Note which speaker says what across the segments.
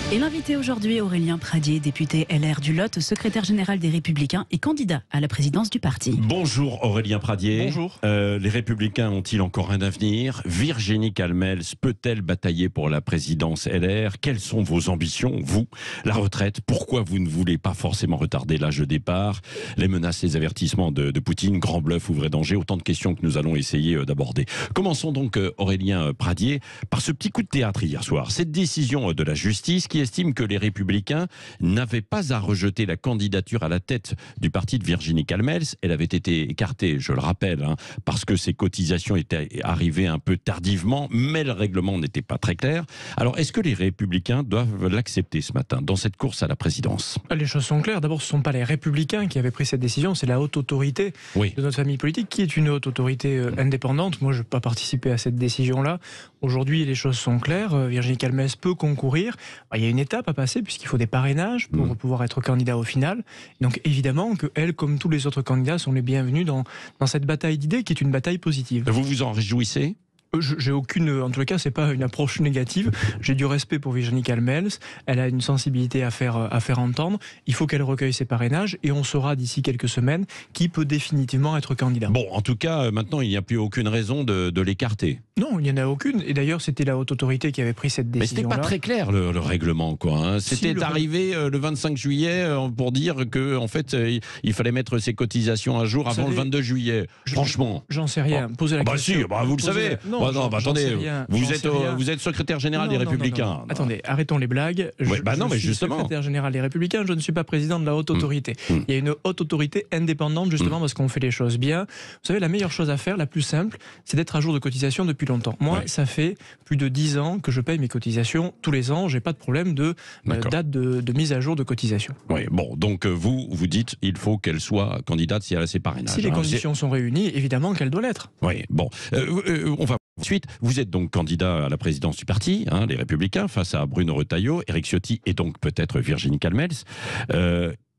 Speaker 1: Et l'invité aujourd'hui, Aurélien Pradier, député LR du Lot, secrétaire général des Républicains et candidat à la présidence du parti.
Speaker 2: Bonjour Aurélien Pradier.
Speaker 3: Bonjour.
Speaker 2: Les Républicains ont-ils encore un avenir? Virginie Calmels peut-elle batailler pour la présidence LR? Quelles sont vos ambitions, vous? La retraite, pourquoi vous ne voulez pas forcément retarder l'âge de départ? Les menaces, les avertissements de Poutine, grand bluff ou vrai danger? Autant de questions que nous allons essayer d'aborder. Commençons donc, Aurélien Pradier, par ce petit coup de théâtre hier soir. Cette décision de la justice qui estime que les Républicains n'avaient pas à rejeter la candidature à la tête du parti de Virginie Calmels. Elle avait été écartée, je le rappelle, parce que ses cotisations étaient arrivées un peu tardivement, mais le règlement n'était pas très clair. Alors, est-ce que les Républicains doivent l'accepter ce matin, dans cette course à la présidence?
Speaker 3: Les choses sont claires. D'abord, ce ne sont pas les Républicains qui avaient pris cette décision, c'est la haute autorité de notre famille politique, qui est une haute autorité indépendante. Moi, je ne peux pas participer à cette décision-là. Aujourd'hui, les choses sont claires. Virginie Calmels peut concourir. Il y a une étape à passer, puisqu'il faut des parrainages pour pouvoir être candidat au final. Donc, évidemment, qu'elle, comme tous les autres candidats, sont les bienvenus dans cette bataille d'idées, qui est une bataille positive.
Speaker 2: Vous vous en réjouissez?
Speaker 3: J'ai aucune, en tout cas, c'est pas une approche négative. J'ai du respect pour Virginie Calmels. Elle a une sensibilité à faire entendre. Il faut qu'elle recueille ses parrainages et on saura d'ici quelques semaines qui peut définitivement être candidat.
Speaker 2: Bon, en tout cas, maintenant, il n'y a plus aucune raison de l'écarter.
Speaker 3: Non, il n'y en a aucune. Et d'ailleurs, c'était la haute autorité qui avait pris cette décision-là.
Speaker 2: Mais c'était pas très clair le règlement, quoi. C'était arrivé le 25 juillet pour dire que, en fait, il fallait mettre ses cotisations à jour avant le 22 juillet. Franchement.
Speaker 3: J'en sais rien. Posez la question.
Speaker 2: Vous le savez. Non, attendez, vous êtes secrétaire général des Républicains.
Speaker 3: Attendez, arrêtons les blagues. Je suis
Speaker 2: justement
Speaker 3: secrétaire général des Républicains, je ne suis pas président de la haute autorité. Il y a une haute autorité indépendante, justement, parce qu'on fait les choses bien. Vous savez, la meilleure chose à faire, la plus simple, c'est d'être à jour de cotisation depuis longtemps. Moi, ça fait plus de 10 ans que je paye mes cotisations tous les ans. J'ai pas de problème de date de mise à jour de cotisation.
Speaker 2: Oui, bon, donc vous dites il faut qu'elle soit candidate si elle a ses parrainages.
Speaker 3: Si les conditions sont réunies, évidemment qu'elle doit l'être.
Speaker 2: Oui, bon, on va ensuite. Vous êtes donc candidat à la présidence du parti, les Républicains, face à Bruno Retailleau, Éric Ciotti et donc peut-être Virginie Calmels.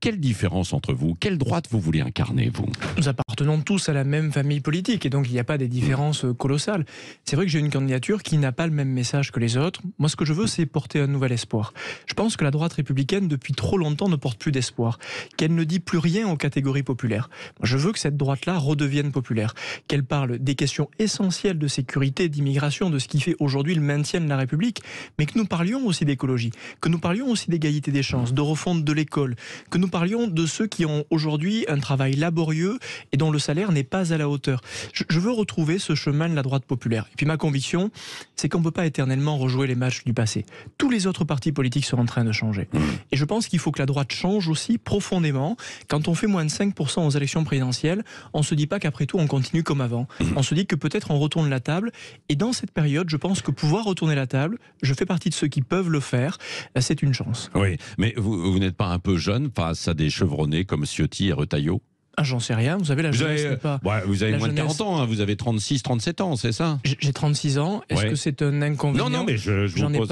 Speaker 2: Quelle différence entre vous? Quelle droite vous voulez incarner, vous?
Speaker 3: Nous appartenons tous à la même famille politique et donc il n'y a pas des différences colossales. C'est vrai que j'ai une candidature qui n'a pas le même message que les autres. Moi, ce que je veux, c'est porter un nouvel espoir. Je pense que la droite républicaine, depuis trop longtemps, ne porte plus d'espoir. Qu'elle ne dit plus rien aux catégories populaires. Je veux que cette droite-là redevienne populaire. Qu'elle parle des questions essentielles de sécurité, d'immigration, de ce qui fait aujourd'hui le maintien de la République, mais que nous parlions aussi d'écologie, que nous parlions aussi d'égalité des chances, de refonte de l'école, que nous parlions de ceux qui ont aujourd'hui un travail laborieux et dont le salaire n'est pas à la hauteur. Je veux retrouver ce chemin de la droite populaire. Et puis ma conviction, c'est qu'on ne peut pas éternellement rejouer les matchs du passé. Tous les autres partis politiques sont en train de changer. Et je pense qu'il faut que la droite change aussi profondément. Quand on fait moins de 5% aux élections présidentielles, on ne se dit pas qu'après tout on continue comme avant. On se dit que peut-être on retourne la table. Et dans cette période, je pense que pouvoir retourner la table, je fais partie de ceux qui peuvent le faire, c'est une chance.
Speaker 2: Oui, mais vous n'êtes pas un peu jeune face à des chevronnés comme Ciotti et Retailleau?
Speaker 3: J'en sais rien, vous savez, la jeunesse n'est pas...
Speaker 2: vous avez moins de 40 ans, vous avez 36, 37 ans, c'est ça?
Speaker 3: J'ai 36 ans, est-ce que c'est un inconvénient?
Speaker 2: Non, mais j'en ai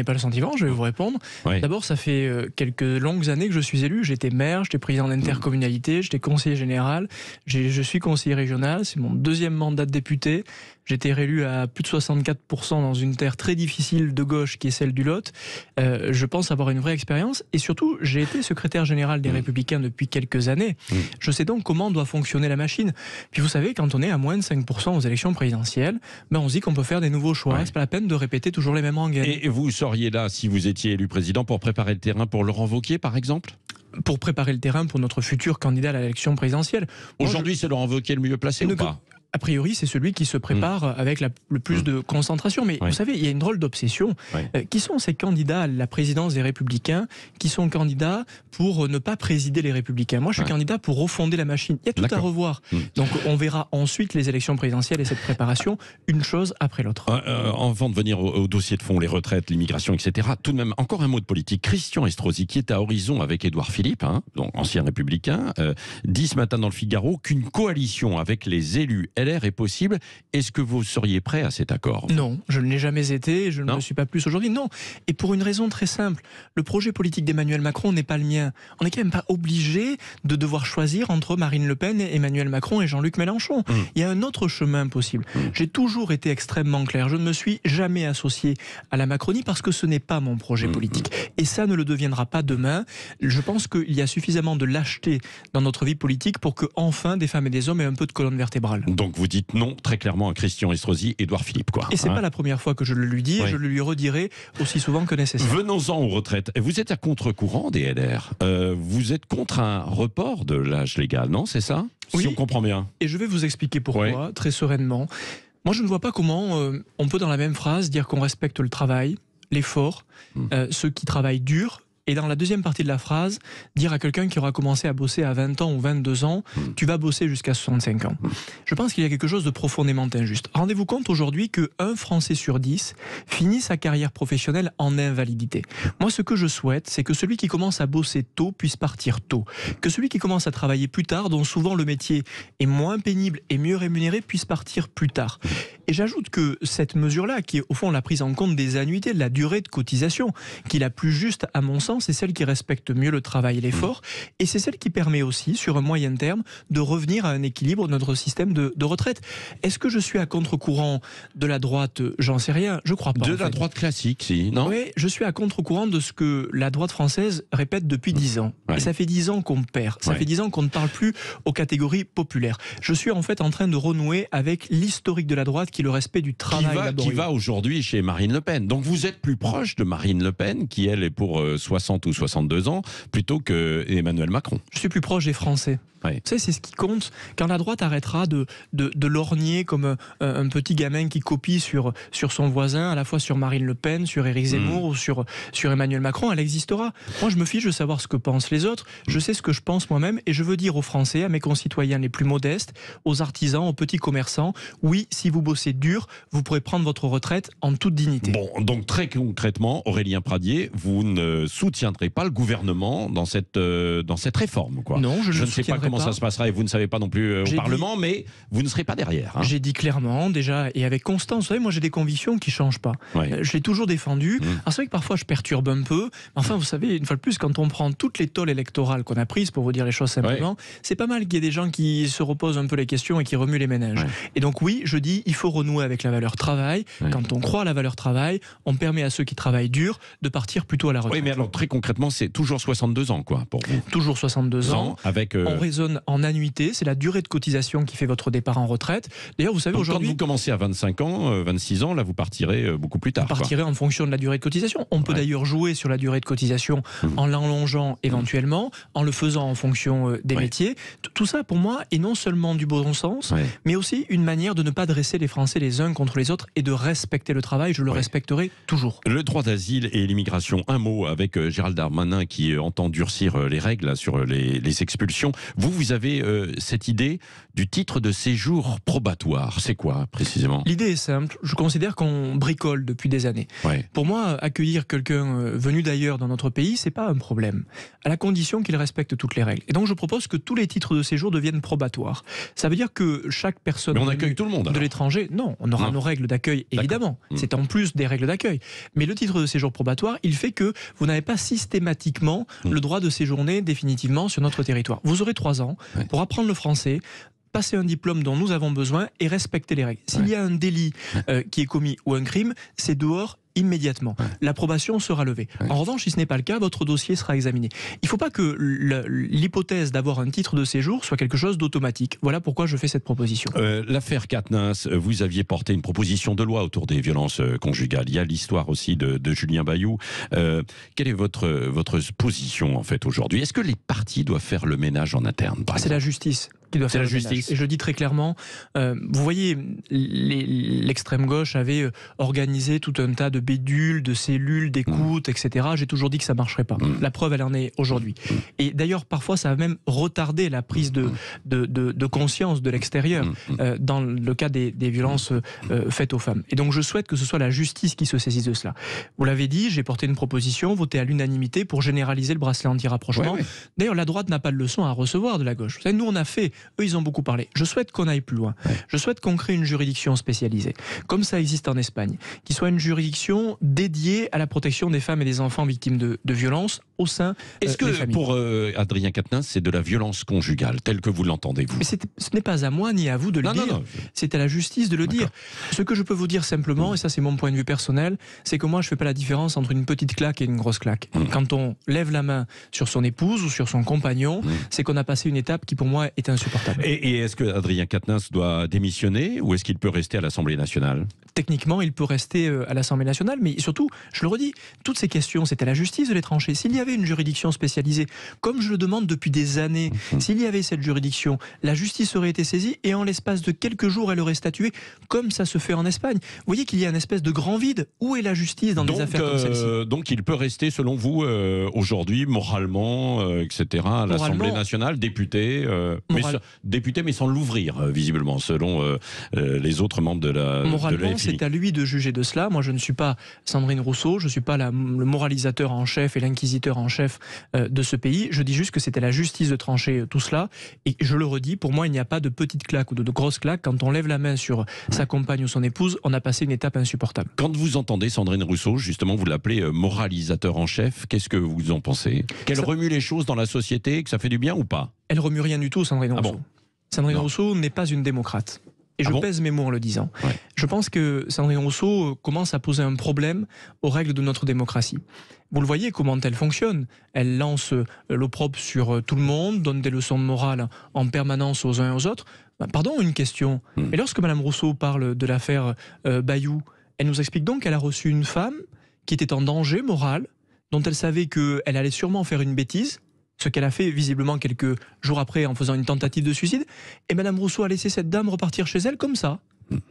Speaker 3: pas le sentiment, je vais vous répondre. D'abord, ça fait quelques longues années que je suis élu, j'étais maire, j'étais président d'intercommunalité, j'étais conseiller général, je suis conseiller régional, c'est mon deuxième mandat de député. J'ai été réélu à plus de 64% dans une terre très difficile de gauche qui est celle du Lot. Je pense avoir une vraie expérience et surtout, j'ai été secrétaire général des Républicains depuis quelques années. Je sais donc comment doit fonctionner la machine. Puis vous savez, quand on est à moins de 5% aux élections présidentielles, on se dit qu'on peut faire des nouveaux choix. C'est pas la peine de répéter toujours les mêmes rengaines.
Speaker 2: Et vous seriez là, si vous étiez élu président, pour préparer le terrain pour Laurent Wauquiez, par exemple?
Speaker 3: Pour préparer le terrain pour notre futur candidat à l'élection présidentielle.
Speaker 2: Aujourd'hui, c'est Laurent Wauquiez le mieux placé ou pas?
Speaker 3: A priori, c'est celui qui se prépare avec le plus de concentration. Mais vous savez, il y a une drôle d'obsession. Qui sont ces candidats à la présidence des Républicains qui sont candidats pour ne pas présider les Républicains? Moi, je suis candidat pour refonder la machine. Il y a tout à revoir. Donc, on verra ensuite les élections présidentielles et cette préparation, une chose après l'autre.
Speaker 2: Avant de venir au dossier de fond, les retraites, l'immigration, etc., tout de même, encore un mot de politique. Christian Estrosi, qui est à horizon avec Édouard Philippe, donc ancien républicain, dit ce matin dans le Figaro qu'une coalition avec les élus LR est possible. Est-ce que vous seriez prêt à cet accord?
Speaker 3: Non, je ne l'ai jamais été, je ne le suis pas plus aujourd'hui. Non, et pour une raison très simple. Le projet politique d'Emmanuel Macron n'est pas le mien. On n'est quand même pas obligé de devoir choisir entre Marine Le Pen, Emmanuel Macron et Jean-Luc Mélenchon. Il y a un autre chemin possible. J'ai toujours été extrêmement clair. Je ne me suis jamais associé à la Macronie parce que ce n'est pas mon projet politique. Et ça ne le deviendra pas demain. Je pense qu'il y a suffisamment de lâcheté dans notre vie politique pour que enfin des femmes et des hommes aient un peu de colonne vertébrale.
Speaker 2: Donc vous dites non très clairement à Christian Estrosi, Édouard Philippe, quoi.
Speaker 3: Et c'est pas la première fois que je le lui dis, et je le lui redirai aussi souvent que nécessaire.
Speaker 2: Venons-en aux retraites. Vous êtes à contre-courant des LR. Vous êtes contre un report de l'âge légal, non? C'est ça?
Speaker 3: Oui.
Speaker 2: Si on comprend bien.
Speaker 3: Et je vais vous expliquer pourquoi, très sereinement. Moi, je ne vois pas comment on peut dans la même phrase dire qu'on respecte le travail, l'effort, ceux qui travaillent dur, et dans la deuxième partie de la phrase, dire à quelqu'un qui aura commencé à bosser à 20 ans ou 22 ans, tu vas bosser jusqu'à 65 ans. Je pense qu'il y a quelque chose de profondément injuste. Rendez-vous compte aujourd'hui qu'un Français sur 10 finit sa carrière professionnelle en invalidité. Moi, ce que je souhaite, c'est que celui qui commence à bosser tôt puisse partir tôt. Que celui qui commence à travailler plus tard, dont souvent le métier est moins pénible et mieux rémunéré, puisse partir plus tard. Et j'ajoute que cette mesure-là, qui est au fond la prise en compte des annuités, de la durée de cotisation, qui est la plus juste à mon sens, c'est celle qui respecte mieux le travail et l'effort, et c'est celle qui permet aussi, sur un moyen terme, de revenir à un équilibre de notre système de retraite. Est-ce que je suis à contre-courant de la droite? J'en sais rien, je crois pas.
Speaker 2: De la droite classique, si, non?
Speaker 3: Oui, je suis à contre-courant de ce que la droite française répète depuis 10 ans. Et ça fait 10 ans qu'on perd, ça fait 10 ans qu'on ne parle plus aux catégories populaires. Je suis en fait en train de renouer avec l'historique de la droite, qui est le respect du travail
Speaker 2: qui va aujourd'hui chez Marine Le Pen. Donc vous êtes plus proche de Marine Le Pen, qui elle est pour 60 ou 62 ans, plutôt que Emmanuel Macron.
Speaker 3: Je suis plus proche des Français.
Speaker 2: Ouais.
Speaker 3: Tu sais, c'est ce qui compte. Quand la droite arrêtera de lorgner comme un petit gamin qui copie sur son voisin, à la fois sur Marine Le Pen, sur Éric Zemmour ou sur Emmanuel Macron, elle existera. Moi, je me fiche de savoir ce que pensent les autres. Je sais ce que je pense moi-même, et je veux dire aux Français, à mes concitoyens les plus modestes, aux artisans, aux petits commerçants, oui, si vous bossez dur, vous pourrez prendre votre retraite en toute dignité.
Speaker 2: Bon, donc très concrètement, Aurélien Pradié, vous ne soutiendrez pas le gouvernement dans cette réforme, quoi.
Speaker 3: Non, je
Speaker 2: ne sais pas comment ça se passera, et vous ne savez pas non plus au Parlement, mais vous ne serez pas derrière.
Speaker 3: J'ai dit clairement, déjà, et avec constance. Vous savez, moi j'ai des convictions qui ne changent pas. Je l'ai toujours défendu. Alors c'est vrai que parfois je perturbe un peu. Enfin, vous savez, une fois de plus, quand on prend toutes les tolles électorales qu'on a prises, pour vous dire les choses simplement, c'est pas mal qu'il y ait des gens qui se reposent un peu les questions et qui remuent les méninges. Et donc oui, je dis, il faut renouer avec la valeur travail. Quand on croit à la valeur travail, on permet à ceux qui travaillent dur de partir plutôt à la retraite.
Speaker 2: Oui, mais alors très concrètement, c'est toujours 62 ans, quoi, pour vous.
Speaker 3: Toujours 62 ans.
Speaker 2: Avec
Speaker 3: on raisonne en annuité, c'est la durée de cotisation qui fait votre départ en retraite. D'ailleurs, vous savez, aujourd'hui,
Speaker 2: quand vous commencez à 25 ans, 26 ans, là, vous partirez beaucoup plus tard.
Speaker 3: Vous partirez en fonction de la durée de cotisation. On peut d'ailleurs jouer sur la durée de cotisation en l'allongeant éventuellement, en le faisant en fonction des métiers. Tout ça, pour moi, est non seulement du bon sens, mais aussi une manière de ne pas dresser les Français les uns contre les autres et de respecter le travail. Je le respecterai toujours.
Speaker 2: Le droit d'asile et l'immigration, un mot avec Gérald Darmanin qui entend durcir les règles là, sur les expulsions. Vous avez cette idée du titre de séjour probatoire. C'est quoi précisément?
Speaker 3: L'idée est simple. Je considère qu'on bricole depuis des années. Pour moi, accueillir quelqu'un venu d'ailleurs dans notre pays, c'est pas un problème, à la condition qu'il respecte toutes les règles. Et donc je propose que tous les titres de séjour deviennent probatoires. Ça veut dire que chaque personne...
Speaker 2: Mais on accueille tout le monde alors.
Speaker 3: De l'étranger, non, on aura nos règles d'accueil, évidemment. C'est en plus des règles d'accueil. Mais le titre de séjour probatoire, il fait que vous n'avez pas systématiquement le droit de séjourner définitivement sur notre territoire. Vous aurez 3 ans pour apprendre le français, passer un diplôme dont nous avons besoin et respecter les règles. S'il y a un délit qui est commis ou un crime, c'est dehors immédiatement. L'approbation sera levée. En revanche, si ce n'est pas le cas, votre dossier sera examiné. Il ne faut pas que l'hypothèse d'avoir un titre de séjour soit quelque chose d'automatique. Voilà pourquoi je fais cette proposition.
Speaker 2: L'affaire Quatennens, vous aviez porté une proposition de loi autour des violences conjugales. Il y a l'histoire aussi de Julien Bayou. Quelle est votre position en fait aujourd'hui? Est-ce que les partis doivent faire le ménage en interne?
Speaker 3: C'est la justice qui doit faire la justice. Et je dis très clairement, vous voyez, l'extrême gauche avait organisé tout un tas de bédules, de cellules, d'écoute, etc. J'ai toujours dit que ça ne marcherait pas. La preuve, elle en est aujourd'hui. Et d'ailleurs, parfois, ça a même retardé la prise de conscience de l'extérieur dans le cas des violences faites aux femmes. Et donc, je souhaite que ce soit la justice qui se saisisse de cela. Vous l'avez dit, j'ai porté une proposition votée à l'unanimité pour généraliser le bracelet anti-rapprochement. D'ailleurs, la droite n'a pas de leçon à recevoir de la gauche. Vous savez, nous, on a fait eux, ils ont beaucoup parlé. Je souhaite qu'on aille plus loin. Je souhaite qu'on crée une juridiction spécialisée, comme ça existe en Espagne, qui soit une juridiction dédiée à la protection des femmes et des enfants victimes de violences au sein
Speaker 2: Est-ce
Speaker 3: des
Speaker 2: que
Speaker 3: familles.
Speaker 2: pour Adrien Quatennens, c'est de la violence conjugale, telle que vous l'entendez, vous?
Speaker 3: Mais ce n'est pas à moi ni à vous de le dire.
Speaker 2: Non.
Speaker 3: C'est à la justice de le dire. Ce que je peux vous dire simplement, et ça c'est mon point de vue personnel, c'est que moi je ne fais pas la différence entre une petite claque et une grosse claque. Quand on lève la main sur son épouse ou sur son compagnon, c'est qu'on a passé une étape qui pour moi est insupportable.
Speaker 2: Et est-ce que Adrien Quatennens doit démissionner ou est-ce qu'il peut rester à l'Assemblée nationale?
Speaker 3: Techniquement, il peut rester à l'Assemblée nationale, mais surtout, je le redis, toutes ces questions, c'est à la justice de les trancher. S'il y avait une juridiction spécialisée, comme je le demande depuis des années, s'il y avait cette juridiction, la justice aurait été saisie et en l'espace de quelques jours, elle aurait statué, comme ça se fait en Espagne. Vous voyez qu'il y a une espèce de grand vide. Où est la justice dans des affaires comme celle-ci?
Speaker 2: Donc il peut rester, selon vous, aujourd'hui, moralement, etc., à l'Assemblée nationale, député, mais sans l'ouvrir, visiblement, selon les autres membres de la
Speaker 3: Moralement,
Speaker 2: FI.
Speaker 3: c'est à lui de juger de cela. Moi, je ne suis pas Sandrine Rousseau, je ne suis pas le moralisateur en chef et l'inquisiteur en chef de ce pays. Je dis juste que c'est à la justice de trancher tout cela. Et je le redis, pour moi, il n'y a pas de petite claque ou de grosse claque. Quand on lève la main sur sa compagne ou son épouse, on a passé une étape insupportable.
Speaker 2: Quand vous entendez Sandrine Rousseau, justement, vous l'appelez moralisateur en chef, qu'est-ce que vous en pensez? Qu'elle remue les choses dans la société, que ça fait du bien ou pas?
Speaker 3: Elle remue rien du tout, Sandrine Rousseau.
Speaker 2: Bon
Speaker 3: Sandrine Rousseau n'est pas une démocrate. Et je pèse mes mots en le disant. Je pense que Sandrine Rousseau commence à poser un problème aux règles de notre démocratie. Vous le voyez comment elle fonctionne. Elle lance l'opprobre sur tout le monde, donne des leçons de morale en permanence aux uns et aux autres. Pardon, une question. Mais lorsque Mme Rousseau parle de l'affaire Bayou, elle nous explique donc qu'elle a reçu une femme qui était en danger moral, dont elle savait qu'elle allait sûrement faire une bêtise, ce qu'elle a fait visiblement quelques jours après en faisant une tentative de suicide, et Mme Rousseau a laissé cette dame repartir chez elle comme ça,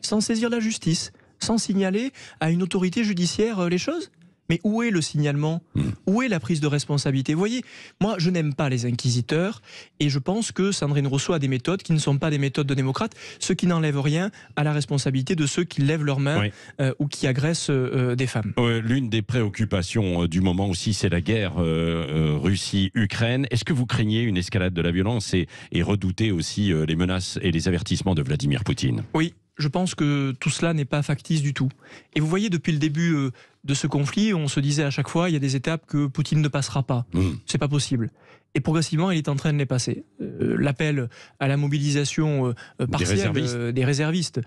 Speaker 3: sans saisir la justice, sans signaler à une autorité judiciaire les choses. Mais où est le signalement? Où est la prise de responsabilité? Vous voyez, moi je n'aime pas les inquisiteurs et je pense que Sandrine Rousseau a des méthodes qui ne sont pas des méthodes de démocrate, ce qui n'enlève rien à la responsabilité de ceux qui lèvent leurs mains ou qui agressent des femmes.
Speaker 2: L'une des préoccupations du moment aussi, c'est la guerre Russie-Ukraine. Est-ce que vous craignez une escalade de la violence et redoutez aussi les menaces et les avertissements de Vladimir Poutine?
Speaker 3: Oui. Je pense que tout cela n'est pas factice du tout. Et vous voyez, depuis le début de ce conflit, on se disait à chaque fois, il y a des étapes que Poutine ne passera pas. C'est pas possible. Et progressivement, il est en train de les passer. L'appel à la mobilisation partielle des réservistes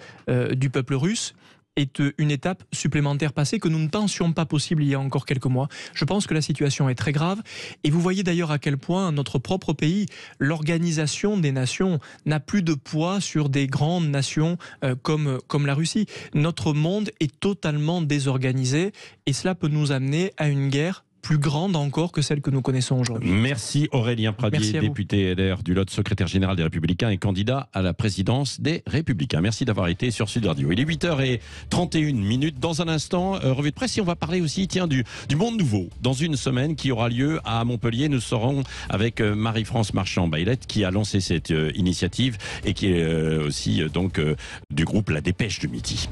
Speaker 3: du peuple russe est une étape supplémentaire passée que nous ne pensions pas possible il y a encore quelques mois. Je pense que la situation est très grave et vous voyez d'ailleurs à quel point notre propre pays, l'organisation des nations n'a plus de poids sur des grandes nations comme la Russie. Notre monde est totalement désorganisé et cela peut nous amener à une guerre plus grande encore que celle que nous connaissons aujourd'hui.
Speaker 2: Merci Aurélien Pradier, député LR du Lot, secrétaire général des Républicains et candidat à la présidence des Républicains. Merci d'avoir été sur Sud Radio. Il est 8h31. Dans un instant, revue de presse, et on va parler aussi du Monde Nouveau. Dans une semaine qui aura lieu à Montpellier, nous serons avec Marie-France Marchand-Baillette qui a lancé cette initiative et qui est aussi du groupe La Dépêche du Midi.